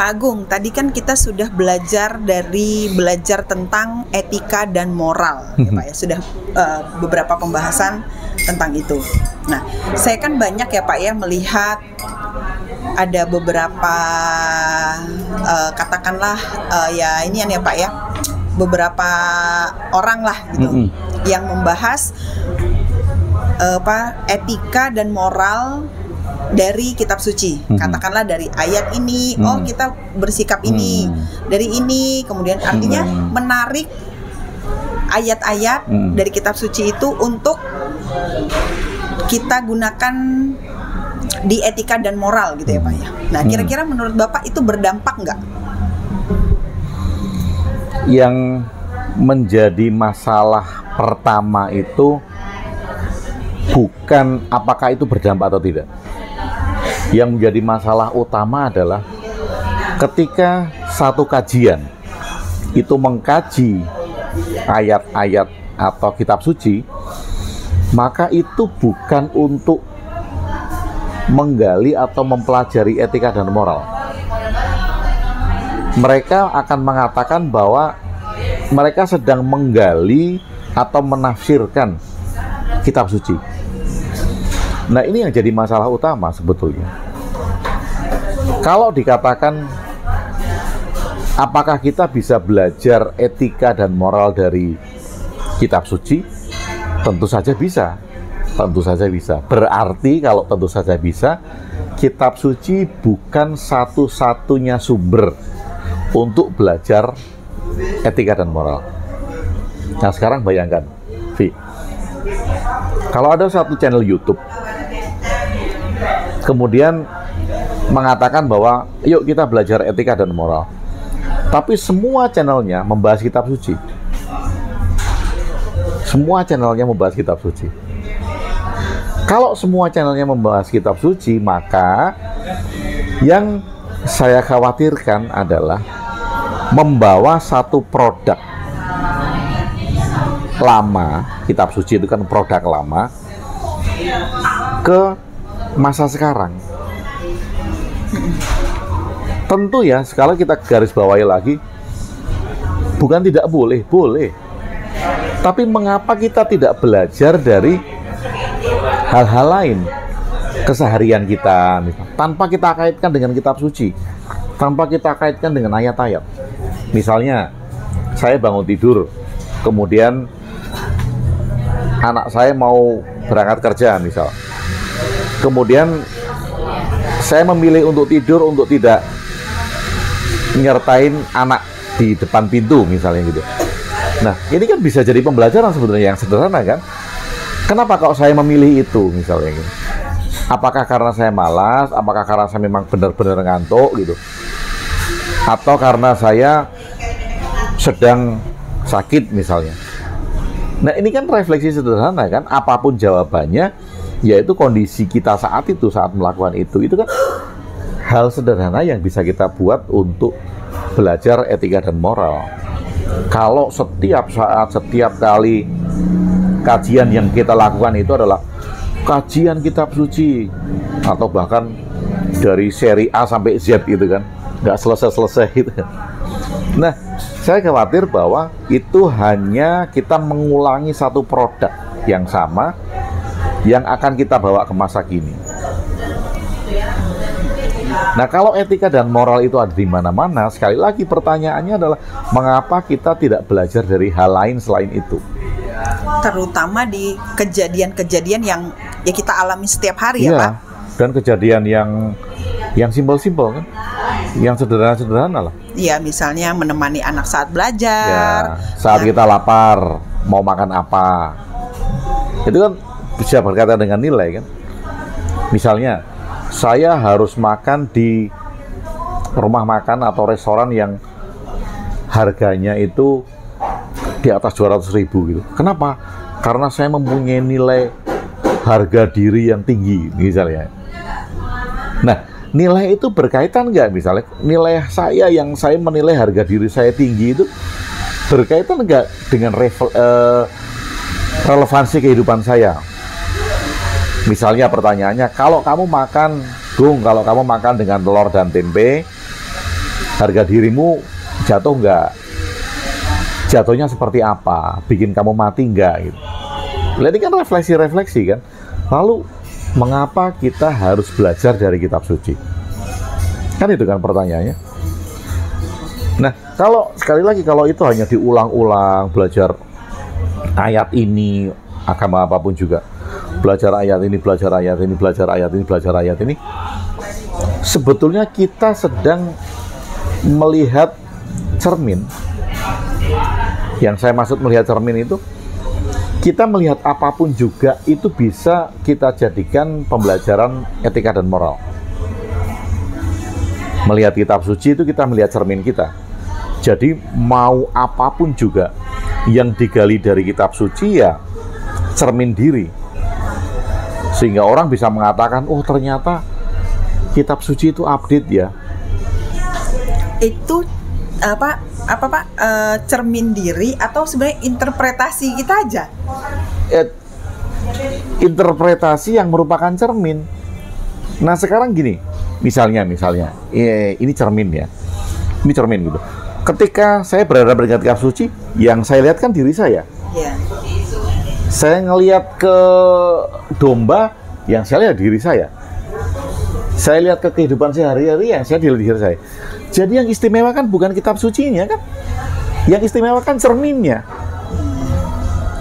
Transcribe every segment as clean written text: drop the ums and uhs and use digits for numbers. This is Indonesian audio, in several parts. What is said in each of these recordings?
Pak Agung, tadi kan kita sudah belajar tentang etika dan moral, ya Pak ya, sudah beberapa pembahasan tentang itu. Nah, saya kan banyak ya Pak ya melihat ada beberapa katakanlah ya ini ya Pak ya, beberapa orang lah gitu yang membahas etika dan moral dari kitab suci, katakanlah dari ayat ini, oh kita bersikap ini, dari ini, kemudian artinya menarik ayat-ayat dari kitab suci itu untuk kita gunakan di etika dan moral gitu ya Pak ya. Nah kira-kira menurut Bapak itu berdampak nggak? Yang menjadi masalah pertama itu bukan apakah itu berdampak atau tidak. Yang menjadi masalah utama adalah ketika satu kajian itu mengkaji ayat-ayat atau kitab suci, maka itu bukan untuk menggali atau mempelajari etika dan moral. Mereka akan mengatakan bahwa mereka sedang menggali atau menafsirkan kitab suci. Nah, ini yang jadi masalah utama sebetulnya. Kalau dikatakan apakah kita bisa belajar etika dan moral dari kitab suci? Tentu saja bisa. Tentu saja bisa. Berarti kalau tentu saja bisa, kitab suci bukan satu-satunya sumber untuk belajar etika dan moral. Nah, sekarang bayangkan, Vi, kalau ada satu channel YouTube kemudian mengatakan bahwa yuk kita belajar etika dan moral, tapi semua channelnya membahas kitab suci. Semua channelnya membahas kitab suci. Kalau semua channelnya membahas kitab suci, maka yang saya khawatirkan adalah membawa satu produk lama, kitab suci itu kan produk lama, ke masa sekarang. Tentu ya, sekarang kita garis bawahi lagi, bukan tidak boleh, boleh. Tapi mengapa kita tidak belajar dari hal-hal lain, keseharian kita, tanpa kita kaitkan dengan kitab suci, tanpa kita kaitkan dengan ayat-ayat. Misalnya, saya bangun tidur, kemudian anak saya mau berangkat kerja misal. Kemudian saya memilih untuk tidur untuk tidak nyertain anak di depan pintu misalnya gitu. Nah, ini kan bisa jadi pembelajaran sebetulnya yang sederhana kan. Kenapa kalau saya memilih itu misalnya gitu? Apakah karena saya malas? Apakah karena saya memang benar-benar ngantuk gitu? Atau karena saya sedang sakit misalnya? Nah, ini kan refleksi sederhana kan. Apapun jawabannya, yaitu kondisi kita saat itu, saat melakukan itu kan hal sederhana yang bisa kita buat untuk belajar etika dan moral. Kalau setiap saat, setiap kali kajian yang kita lakukan itu adalah kajian kitab suci, atau bahkan dari seri A sampai Z gitu kan, nggak selesai-selesai gitu. Nah, saya khawatir bahwa itu hanya kita mengulangi satu produk yang sama yang akan kita bawa ke masa kini. Nah, kalau etika dan moral itu ada di mana-mana, sekali lagi pertanyaannya adalah mengapa kita tidak belajar dari hal lain selain itu? Terutama di kejadian-kejadian yang ya kita alami setiap hari ya Pak. Dan kejadian yang simpel-simpel kan, yang sederhana-sederhana lah. Iya, misalnya menemani anak saat belajar. Ya, saat kita lapar, mau makan apa? Itu kan bisa berkaitan dengan nilai kan. Misalnya, saya harus makan di rumah makan atau restoran yang harganya itu di atas 200.000 gitu. Kenapa? Karena saya mempunyai nilai harga diri yang tinggi misalnya. Nah, nilai itu berkaitan nggak, misalnya nilai saya yang saya menilai harga diri saya tinggi itu berkaitan nggak dengan relevansi kehidupan saya? Misalnya pertanyaannya, kalau kamu makan dengan telur dan tempe, Harga dirimu jatuh nggak? Jatuhnya seperti apa? Bikin kamu mati nggak? Gitu. Ini kan refleksi-refleksi kan. Lalu mengapa kita harus belajar dari kitab suci? Kan itu kan pertanyaannya. Nah, kalau sekali lagi kalau itu hanya diulang-ulang, belajar ayat ini, agama apapun juga, belajar ayat ini, belajar ayat ini, belajar ayat ini, belajar ayat ini, sebetulnya kita sedang melihat cermin. Yang saya maksud melihat cermin itu, kita melihat apapun juga itu bisa kita jadikan pembelajaran etika dan moral. Melihat kitab suci itu kita melihat cermin kita. Jadi mau apapun juga yang digali dari kitab suci ya cermin diri. Sehingga orang bisa mengatakan, oh ternyata kitab suci itu update ya. Itu apa Pak, cermin diri atau sebenarnya interpretasi kita aja? Interpretasi yang merupakan cermin. Nah sekarang gini, misalnya, ini cermin ya, ini cermin gitu. Ketika saya berada di kitab suci, yang saya lihat kan diri saya. Yeah. Saya ngelihat ke domba, yang saya lihat diri saya. Saya lihat ke kehidupan sehari-hari, yang saya lihat diri saya. Jadi yang istimewa kan bukan kitab sucinya kan, yang istimewa kan cerminnya.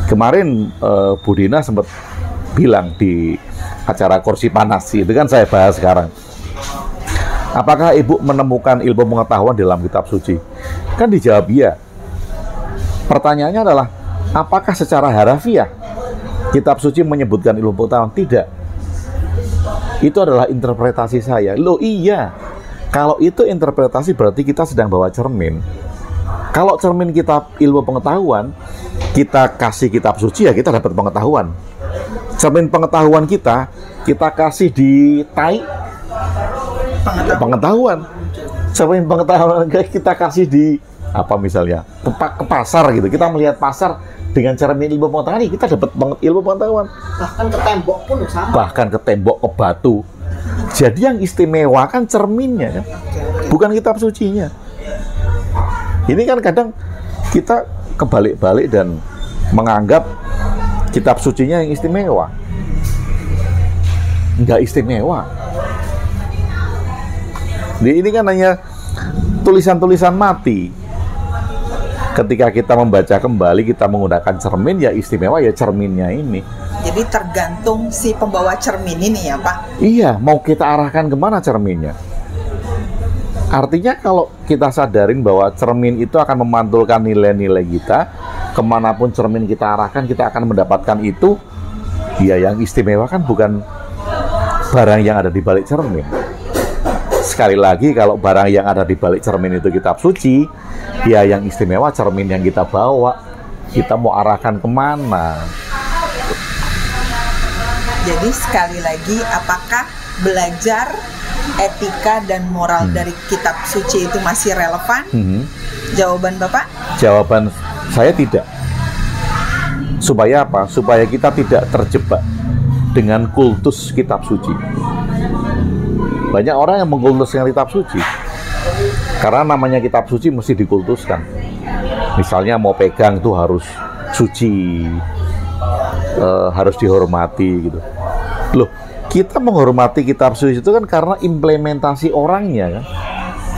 Kemarin Bu Dina sempat bilang di acara Kursi Panas, itu kan saya bahas sekarang. Apakah Ibu menemukan ilmu pengetahuan dalam kitab suci? Kan dijawab iya. Pertanyaannya adalah, apakah secara harafiah kitab suci menyebutkan ilmu pengetahuan? Tidak. Itu adalah interpretasi saya. Loh iya, kalau itu interpretasi berarti kita sedang bawa cermin. Kalau cermin kita ilmu pengetahuan, kita kasih kitab suci ya kita dapat pengetahuan. Cermin pengetahuan kita kasih di tai, pengetahuan. Cermin pengetahuan kita kasih di apa misalnya ke pasar gitu. Kita melihat pasar dengan cermin ilmu pengetahuan, kita dapat ilmu pengetahuan. Bahkan ke tembok pun sama. Bahkan ke tembok, ke batu. Jadi yang istimewa kan cerminnya kan, bukan kitab sucinya. Ini kan kadang kita kebalik-balik dan menganggap kitab sucinya yang istimewa. Nggak istimewa. Ini kan hanya tulisan-tulisan mati. Ketika kita membaca kembali, kita menggunakan cermin, ya istimewa ya cerminnya ini. Jadi tergantung si pembawa cermin ini ya Pak? Iya, mau kita arahkan kemana cerminnya. Artinya kalau kita sadarin bahwa cermin itu akan memantulkan nilai-nilai kita, kemanapun cermin kita arahkan, kita akan mendapatkan itu. Ya yang istimewa kan bukan barang yang ada di balik cermin. Sekali lagi, kalau barang yang ada di balik cermin itu kitab suci, ya yang istimewa cermin yang kita bawa, kita mau arahkan kemana. Jadi sekali lagi, apakah belajar etika dan moral dari kitab suci itu masih relevan? Jawaban Bapak? Jawaban saya tidak. Supaya apa? Supaya kita tidak terjebak dengan kultus kitab suci. Banyak orang yang mengkultuskan kitab suci karena namanya kitab suci mesti dikultuskan. Misalnya mau pegang tuh harus suci, harus dihormati gitu. Loh, kita menghormati kitab suci itu kan karena implementasi orangnya kan,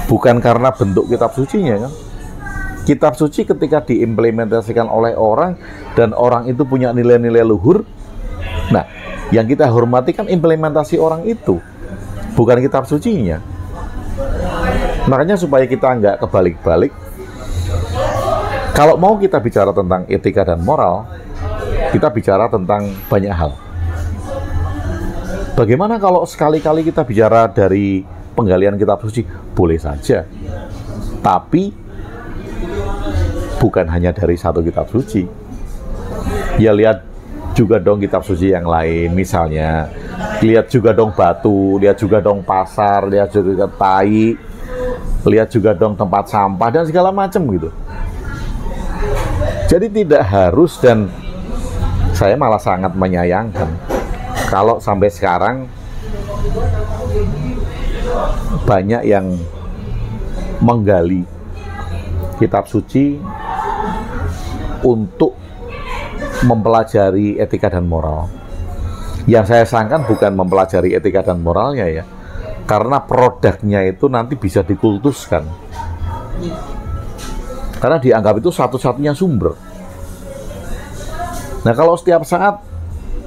bukan karena bentuk kitab sucinya kan. Kitab suci ketika diimplementasikan oleh orang dan orang itu punya nilai-nilai luhur, nah yang kita hormati kan implementasi orang itu, bukan kitab sucinya. Makanya supaya kita nggak kebalik-balik, kalau mau kita bicara tentang etika dan moral, kita bicara tentang banyak hal. Bagaimana kalau sekali-kali kita bicara dari penggalian kitab suci? Boleh saja, tapi bukan hanya dari satu kitab suci. Ya lihat juga dong kitab suci yang lain, misalnya lihat juga dong batu, lihat juga dong pasar, lihat juga tai, lihat juga dong tempat sampah dan segala macam gitu. Jadi tidak harus, dan saya malah sangat menyayangkan kalau sampai sekarang banyak yang menggali kitab suci untuk mempelajari etika dan moral. Yang saya sayangkan bukan mempelajari etika dan moralnya ya, karena produknya itu nanti bisa dikultuskan. Karena dianggap itu satu-satunya sumber. Nah, kalau setiap saat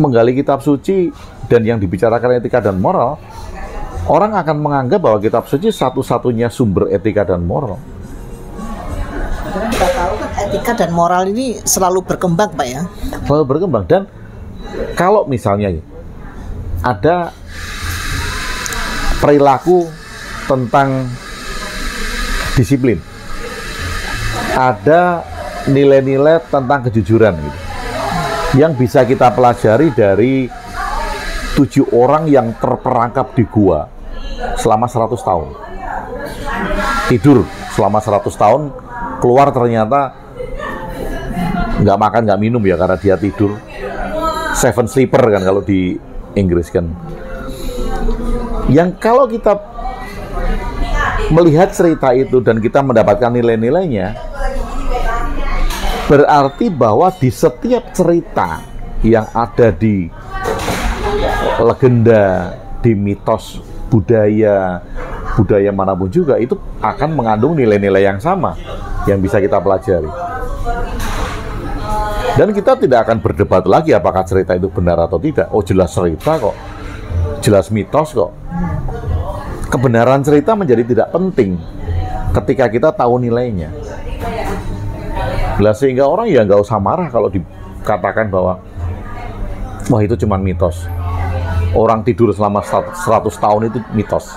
menggali kitab suci dan yang dibicarakan etika dan moral, orang akan menganggap bahwa kitab suci satu-satunya sumber etika dan moral. Karena kita tahu kan etika dan moral ini selalu berkembang, Pak ya. Selalu berkembang. Dan kalau misalnya ada perilaku tentang disiplin, ada nilai-nilai tentang kejujuran gitu, yang bisa kita pelajari dari 7 orang yang terperangkap di gua selama 100 tahun. Tidur selama 100 tahun, keluar ternyata nggak makan, nggak minum ya karena dia tidur. 7 sleeper kan kalau di Inggris kan. Yang kalau kita melihat cerita itu dan kita mendapatkan nilai-nilainya, berarti bahwa di setiap cerita yang ada di legenda, di mitos budaya manapun juga, itu akan mengandung nilai-nilai yang sama yang bisa kita pelajari. Dan kita tidak akan berdebat lagi apakah cerita itu benar atau tidak. Oh, jelas cerita kok, jelas mitos kok. Kebenaran cerita menjadi tidak penting ketika kita tahu nilainya. Nah, sehingga orang ya nggak usah marah kalau dikatakan bahwa wah itu cuma mitos. Orang tidur selama 100 tahun itu mitos.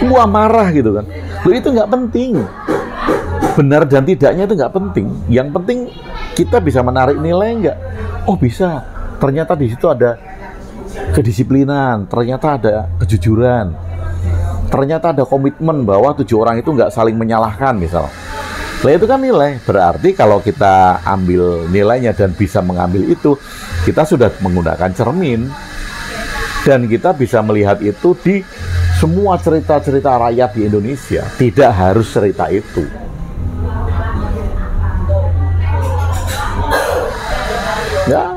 Wah, marah gitu kan. Loh, itu nggak penting. Benar dan tidaknya itu nggak penting. Yang penting kita bisa menarik nilai nggak? Oh, bisa. Ternyata di situ ada kedisiplinan, ternyata ada kejujuran, ternyata ada komitmen bahwa 7 orang itu nggak saling menyalahkan misal. Nah, itu kan nilai. Berarti kalau kita ambil nilainya dan bisa mengambil itu, kita sudah menggunakan cermin dan kita bisa melihat itu di semua cerita-cerita rakyat di Indonesia. Tidak harus cerita itu. Ya,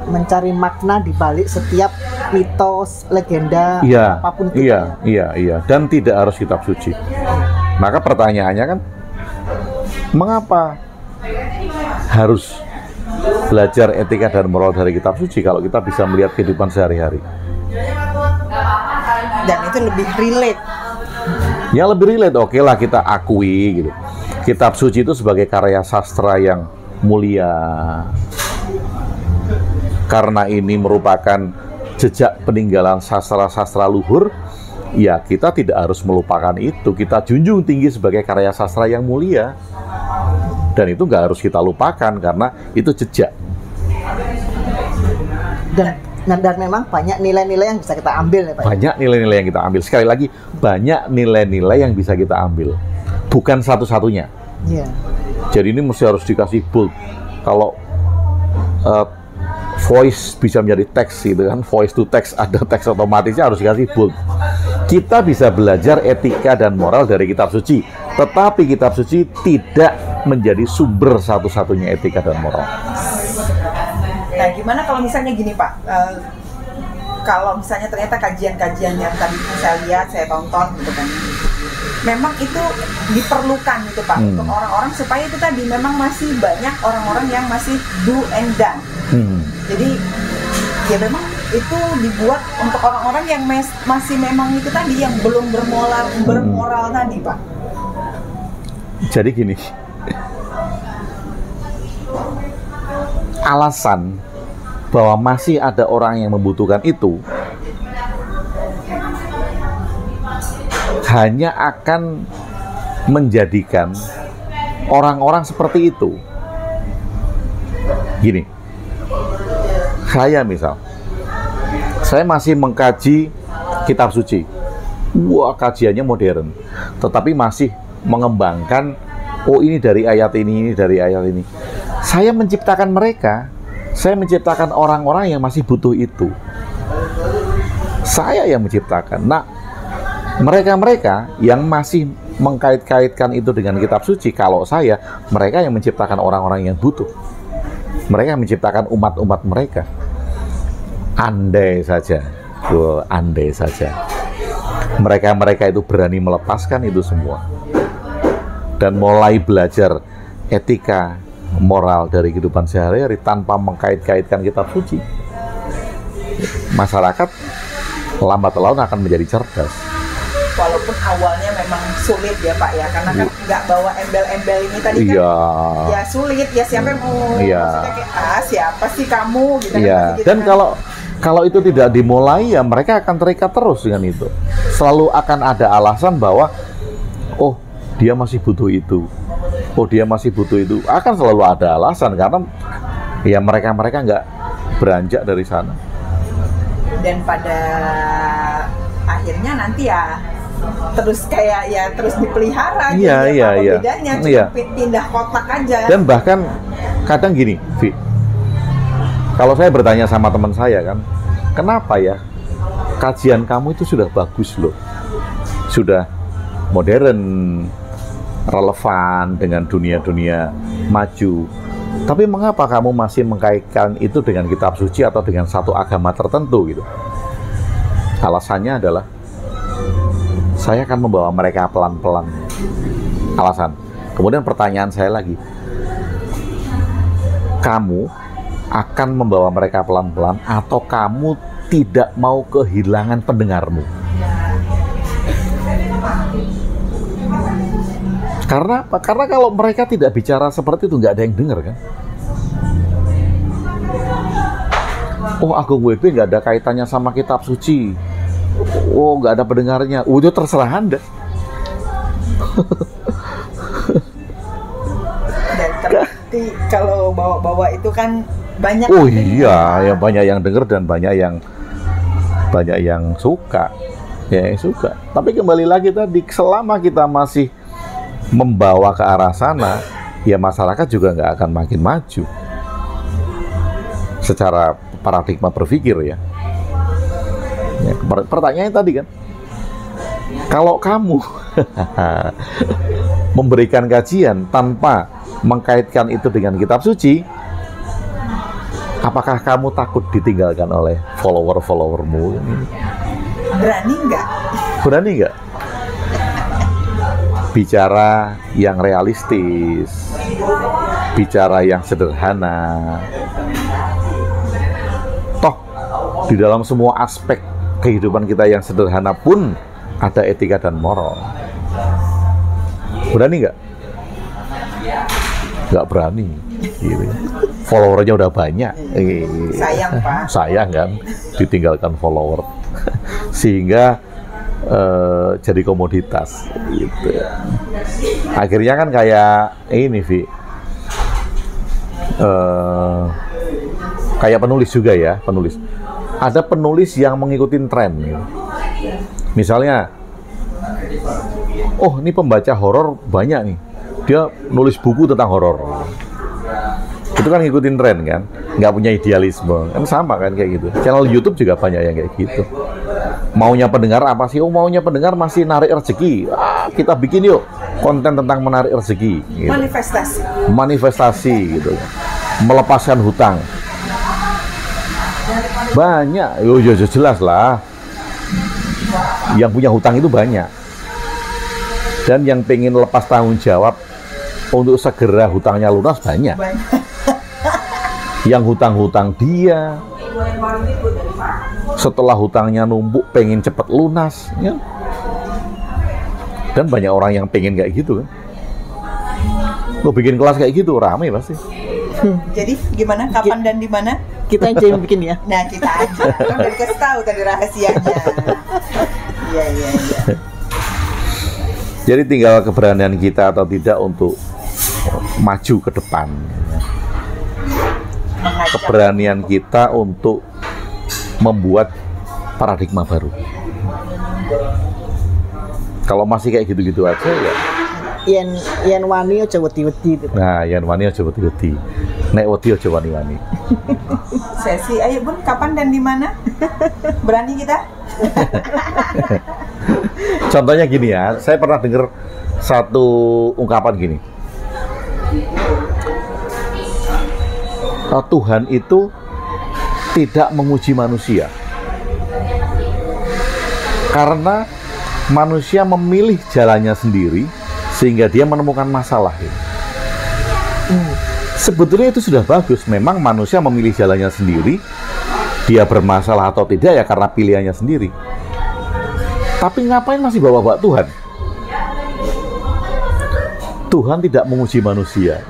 mencari makna di balik setiap mitos, legenda, iya, apapun itu. Iya. Dan tidak harus kitab suci. Maka pertanyaannya kan, mengapa harus belajar etika dan moral dari kitab suci kalau kita bisa melihat kehidupan sehari-hari? Dan itu lebih relate. Ya, lebih relate. Oke lah, kita akui gitu. Kitab suci itu sebagai karya sastra yang mulia. Karena ini merupakan jejak peninggalan sastra-sastra luhur, ya kita tidak harus melupakan itu. Kita junjung tinggi sebagai karya sastra yang mulia. Dan itu nggak harus kita lupakan karena itu jejak. Dan memang banyak nilai-nilai yang bisa kita ambil ya Pak. Banyak nilai-nilai yang kita ambil. Sekali lagi, banyak nilai-nilai yang bisa kita ambil. Bukan satu-satunya. Iya. Jadi ini mesti harus dikasih bold. Kalau voice bisa menjadi teks gitu kan, voice to text, ada teks otomatisnya harus dikasih bold. Kita bisa belajar etika dan moral dari kitab suci, tetapi kitab suci tidak menjadi sumber satu-satunya etika dan moral. Nah, gimana kalau misalnya gini Pak, kalau misalnya ternyata kajian-kajian yang tadi saya lihat, saya tonton gitu kan, memang itu diperlukan gitu Pak, untuk orang-orang supaya itu tadi memang masih banyak orang-orang yang masih do and done. Jadi ya memang itu dibuat untuk orang-orang yang masih memang itu tadi yang belum bermoral tadi Pak. Jadi gini, alasan bahwa masih ada orang yang membutuhkan itu hanya akan menjadikan orang-orang seperti itu. Gini, saya masih mengkaji kitab suci. Wah, kajiannya modern, tetapi masih mengembangkan, oh ini dari ayat ini dari ayat ini. Saya menciptakan mereka, saya menciptakan orang-orang yang masih butuh itu. Saya yang menciptakan. Nah, Mereka-mereka yang masih mengkait-kaitkan itu dengan kitab suci, kalau saya, mereka yang menciptakan orang-orang yang butuh. Mereka yang menciptakan umat-umat mereka. Andai saja, mereka-mereka itu berani melepaskan itu semua dan mulai belajar etika moral dari kehidupan sehari-hari tanpa mengkait-kaitkan kitab suci, masyarakat lambat laun akan menjadi cerdas. Walaupun awalnya memang sulit ya Pak ya, karena kan nggak bawa embel-embel ini tadi kan, ya sulit ya, siapa yang mau, maksudnya kayak siapa sih kamu gitu kan. Gitu Dan kan. kalau itu tidak dimulai ya mereka akan terikat terus dengan itu. Selalu akan ada alasan bahwa oh dia masih butuh itu, oh dia masih butuh itu, akan selalu ada alasan karena ya mereka nggak beranjak dari sana. Dan pada akhirnya nanti ya terus kayak ya terus dipelihara gitu. Apa bedanya, cuma pindah kotak aja. Dan bahkan kadang gini, Vi, kalau saya bertanya sama teman saya kan, kenapa ya kajian kamu itu sudah bagus loh, sudah modern, relevan dengan dunia-dunia maju, tapi mengapa kamu masih mengkaitkan itu dengan kitab suci atau dengan satu agama tertentu gitu? Alasannya adalah saya akan membawa mereka pelan-pelan. Alasan. Kemudian pertanyaan saya lagi, kamu akan membawa mereka pelan-pelan atau kamu tidak mau kehilangan pendengarmu? Karena apa? Karena kalau mereka tidak bicara seperti itu, nggak ada yang dengar kan? Oh, Agung WB nggak ada kaitannya sama kitab suci. Oh, nggak ada pendengarnya. Itu terserah Anda. Dan terbukti kalau bawa-bawa itu kan banyak. Oh iya, ya banyak yang dengar dan banyak yang suka. Ya, yang suka. Tapi kembali lagi tadi, selama kita masih membawa ke arah sana, ya masyarakat juga nggak akan makin maju. Secara paradigma berpikir ya. Pertanyaannya tadi kan, kalau kamu memberikan kajian tanpa mengkaitkan itu dengan kitab suci, apakah kamu takut ditinggalkan oleh follower-followermu? Berani nggak? Berani nggak? Bicara yang realistis, bicara yang sederhana. Toh, di dalam semua aspek kehidupan kita yang sederhana pun ada etika dan moral. Berani nggak? Nggak berani. Gitu. Followernya udah banyak. Sayang Pak. Sayang kan, ditinggalkan follower. Sehingga jadi komoditas. Gitu. Akhirnya kan kayak ini, Vi. Kayak penulis juga ya, penulis. Ada penulis yang mengikuti tren. Gitu. Misalnya, oh ini pembaca horor banyak nih, dia nulis buku tentang horor. Itu kan ngikutin tren kan, nggak punya idealisme. Kan sama kan kayak gitu. Channel YouTube juga banyak yang kayak gitu. Maunya pendengar apa sih? Oh maunya pendengar masih narik rezeki. Kita bikin yuk konten tentang menarik rezeki. Gitu. Manifestasi gitu. Melepaskan hutang. Banyak, ya jelas lah. Yang punya hutang itu banyak. Dan yang pengen lepas tanggung jawab untuk segera hutangnya lunas banyak. Yang hutang-hutang dia, setelah hutangnya numpuk pengen cepet lunas, ya. Dan banyak orang yang pengen kayak gitu kan. Lo bikin kelas kayak gitu rame pasti. Jadi gimana, kapan dan di mana? Kita aja yang bikin ya. Nah kita aja, kan udah dikasih tahu tadi rahasianya. Iya. Jadi tinggal keberanian kita atau tidak untuk maju ke depan. Keberanian kita untuk membuat paradigma baru. Kalau masih kayak gitu-gitu aja ya. Yen wani aja wedi-wedi. Nah, yen wani aja wedi-wedi. Nek wedi aja wani-wani. Sesi, ayo Bun, kapan dan di mana? Berani kita? Contohnya gini ya, saya pernah dengar satu ungkapan gini. Tuhan itu tidak menguji manusia. Karena manusia memilih jalannya sendiri sehingga dia menemukan masalah. Sebetulnya itu sudah bagus. Memang manusia memilih jalannya sendiri. Dia bermasalah atau tidak ya karena pilihannya sendiri. Tapi ngapain masih bawa-bawa Tuhan? Tuhan tidak menguji manusia.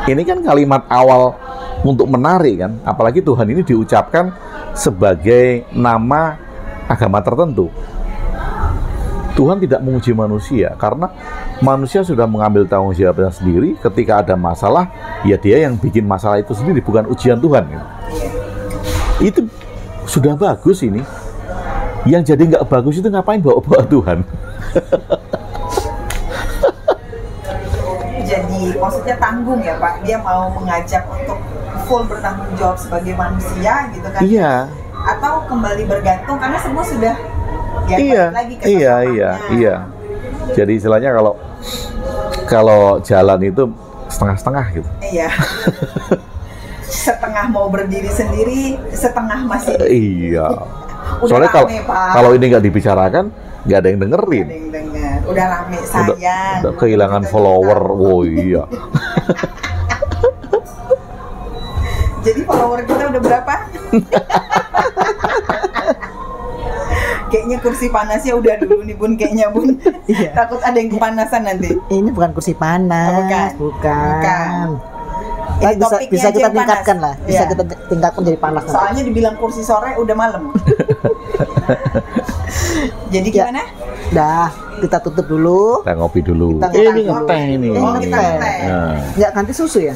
Ini kan kalimat awal untuk menarik kan. Apalagi Tuhan ini diucapkan sebagai nama agama tertentu. Tuhan tidak menguji manusia karena manusia sudah mengambil tanggung jawabnya sendiri. Ketika ada masalah, ya dia yang bikin masalah itu sendiri, bukan ujian Tuhan. Itu sudah bagus ini. Yang jadi nggak bagus itu ngapain bawa-bawa Tuhan? Jadi maksudnya tanggung ya Pak, dia mau mengajak untuk full bertanggung jawab sebagai manusia gitu kan? Iya. Atau kembali bergantung karena semua sudah ya Iya, lagi ke iya. Jadi istilahnya kalau jalan itu setengah-setengah gitu. Iya. Setengah mau berdiri sendiri, setengah masih. Iya. Udah Soalnya rame, Pak. kalau ini nggak dibicarakan, nggak ada yang dengerin. Ada yang dengar. Udah rame sayang. Udah kehilangan follower. Oh iya. Jadi follower kita udah berapa? Kayaknya kursi panasnya udah dulu nih Bun, kayaknya Bun. Iya. Takut ada yang kepanasan nanti. Ini bukan kursi panas. Oh, bukan. Nah, Ini bisa topiknya kita aja yang tingkatkan panas. lah. Bisa Iya. kita tingkatkan jadi panas. nanti. Soalnya dibilang kursi sore udah malam. Jadi Ya. gimana? Dah, kita tutup dulu. Kita ngopi dulu. Kita Ini ngopi dulu. ngeteh ini. Oh, kita ngeteh. Nah. Nggak ganti susu ya?